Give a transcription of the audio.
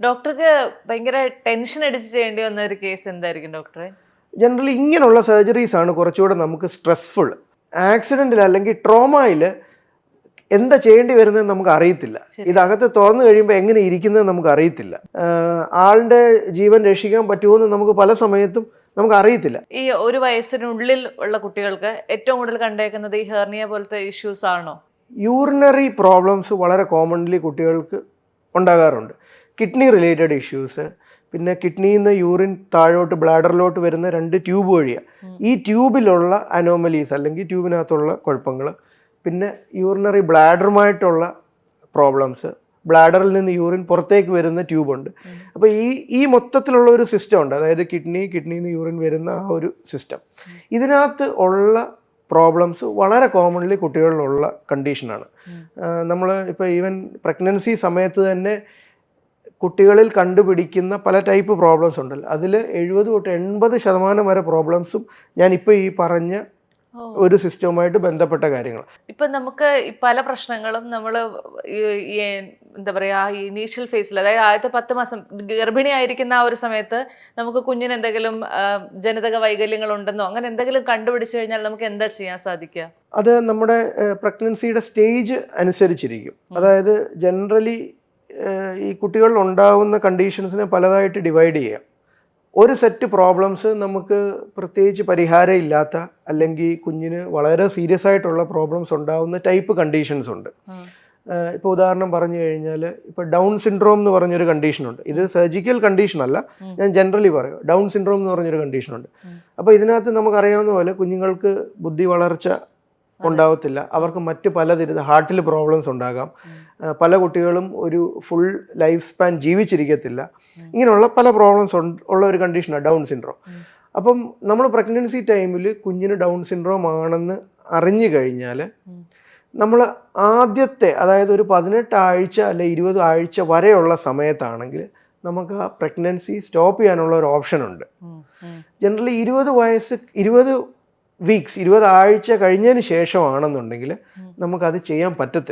ഡോക്ടർക്ക് ഭയങ്കര ടെൻഷൻ അടിച്ച് ചെയ്യേണ്ടി വന്ന ഒരു കേസ് എന്തായിരിക്കും ഡോക്ടറെ? ജനറലി ഇങ്ങനെയുള്ള സർജറീസ് ആണ് കുറച്ചുകൂടെ നമുക്ക് സ്ട്രെസ്ഫുൾ. ആക്സിഡൻറ്റിൽ അല്ലെങ്കിൽ ട്രോമയിൽ എന്താ ചെയ്യേണ്ടി വരുന്നത് നമുക്ക് അറിയത്തില്ല. ഇതകത്ത് തുറന്നു കഴിയുമ്പോൾ എങ്ങനെ ഇരിക്കുന്നത് നമുക്ക് അറിയത്തില്ല. ആളുടെ ജീവൻ രക്ഷിക്കാൻ പറ്റുമോ നമുക്ക് പല സമയത്തും നമുക്ക് അറിയത്തില്ല. ഈ ഒരു വയസ്സിനുള്ളിൽ ഉള്ള കുട്ടികൾക്ക് ഏറ്റവും കൂടുതൽ കണ്ടേക്കുന്നത് ഈ ഹെർണിയ പോലത്തെ ഇഷ്യൂസ് ആണോ? യൂറിനറി പ്രോബ്ലംസ് വളരെ കോമൺലി കുട്ടികൾക്ക് ഉണ്ടാകാറുണ്ട്. കിഡ്നി റിലേറ്റഡ് ഇഷ്യൂസ്, പിന്നെ കിഡ്നിയിൽ നിന്ന് യൂറിൻ താഴോട്ട് ബ്ലാഡറിലോട്ട് വരുന്ന 2 ട്യൂബ് വഴിയാണ്. ഈ ട്യൂബിലുള്ള അനോമലീസ് അല്ലെങ്കിൽ ട്യൂബിനകത്തുള്ള കുഴപ്പങ്ങൾ, പിന്നെ യൂറിനറി ബ്ലാഡറുമായിട്ടുള്ള പ്രോബ്ലംസ്, ബ്ലാഡറിൽ നിന്ന് യൂറിൻ പുറത്തേക്ക് വരുന്ന ട്യൂബുണ്ട്. അപ്പോൾ ഈ മൊത്തത്തിലുള്ള ഒരു സിസ്റ്റം ഉണ്ട്. അതായത് കിഡ്നിയിൽ നിന്ന് യൂറിൻ വരുന്ന ആ ഒരു സിസ്റ്റം. ഇതിനകത്ത് ഉള്ള പ്രോബ്ലംസ് വളരെ കോമൺലി കുട്ടികളിലുള്ള കണ്ടീഷനാണ്. നമ്മൾ ഇപ്പോൾ ഈവൻ പ്രഗ്നൻസി സമയത്ത് തന്നെ കുട്ടികളിൽ കണ്ടുപിടിക്കുന്ന പല ടൈപ്പ് പ്രോബ്ലംസ് ഉണ്ടല്ലോ. അതിൽ 70-80% വരെ പ്രോബ്ലംസും ഞാനിപ്പോൾ ഈ പറഞ്ഞ ഒരു സിസ്റ്റവുമായിട്ട് ബന്ധപ്പെട്ട കാര്യങ്ങൾ. ഇപ്പം നമുക്ക് പല പ്രശ്നങ്ങളും നമ്മൾ എന്താ പറയുക, ഇനീഷ്യൽ ഫേസിൽ, അതായത് ആദ്യത്തെ 10 മാസം ഗർഭിണി ആയിരിക്കുന്ന ആ ഒരു സമയത്ത് നമുക്ക് കുഞ്ഞിന് എന്തെങ്കിലും ജനിതക വൈകല്യങ്ങൾ ഉണ്ടെന്നോ അങ്ങനെ എന്തെങ്കിലും കണ്ടുപിടിച്ചു കഴിഞ്ഞാൽ നമുക്ക് എന്താ ചെയ്യാൻ സാധിക്കുക? അത് നമ്മുടെ പ്രഗ്നൻസിയുടെ സ്റ്റേജ് അനുസരിച്ചിരിക്കും. അതായത് ജനറലി ഈ കുട്ടികളിൽ ഉണ്ടാവുന്ന കണ്ടീഷൻസിനെ പലതായിട്ട് ഡിവൈഡ് ചെയ്യാം. ഒരു സെറ്റ് പ്രോബ്ലംസ് നമുക്ക് പ്രത്യേകിച്ച് പരിഹാരം ഇല്ലാത്ത അല്ലെങ്കിൽ കുഞ്ഞിന് വളരെ സീരിയസ് ആയിട്ടുള്ള പ്രോബ്ലംസ് ഉണ്ടാവുന്ന ടൈപ്പ് കണ്ടീഷൻസ് ഉണ്ട്. ഇപ്പോൾ ഉദാഹരണം പറഞ്ഞു കഴിഞ്ഞാൽ ഇപ്പോൾ ഡൗൺ സിൻഡ്രോം എന്ന് പറഞ്ഞൊരു കണ്ടീഷനുണ്ട്. ഇത് സർജിക്കൽ കണ്ടീഷൻ അല്ല, ഞാൻ ജനറലി പറയും. ഡൗൺ സിൻഡ്രോം എന്ന് പറഞ്ഞൊരു കണ്ടീഷനുണ്ട്. അപ്പോൾ ഇതിനകത്ത് നമുക്കറിയാവുന്ന പോലെ കുഞ്ഞുങ്ങൾക്ക് ബുദ്ധി വളർച്ച ഉണ്ടാവത്തില്ല. അവർക്ക് മറ്റ് പലതരം ഹാർട്ടിൽ പ്രോബ്ലംസ് ഉണ്ടാകാം. പല കുട്ടികളും ഒരു ഫുൾ ലൈഫ് സ്പാൻ ജീവിച്ചിരിക്കത്തില്ല. ഇങ്ങനെയുള്ള പല പ്രോബ്ലംസ് ഉള്ള ഒരു കണ്ടീഷനാണ് ഡൗൺ സിൻഡ്രോം. അപ്പം നമ്മൾ പ്രഗ്നൻസി ടൈമിൽ കുഞ്ഞിന് ഡൗൺ സിൻഡ്രോം ആണെന്ന് അറിഞ്ഞു കഴിഞ്ഞാൽ നമ്മൾ ആദ്യത്തെ, അതായത് ഒരു 18 ആഴ്ച അല്ലെ 20 ആഴ്ച വരെയുള്ള സമയത്താണെങ്കിൽ നമുക്ക് ആ പ്രഗ്നൻസി സ്റ്റോപ്പ് ചെയ്യാനുള്ള ഒരു ഓപ്ഷൻ ഉണ്ട്. ജനറലി 20 വീക്സ് 20 ആഴ്ച കഴിഞ്ഞതിന് ശേഷമാണെന്നുണ്ടെങ്കിൽ നമുക്കത് ചെയ്യാൻ പറ്റത്തില്ല.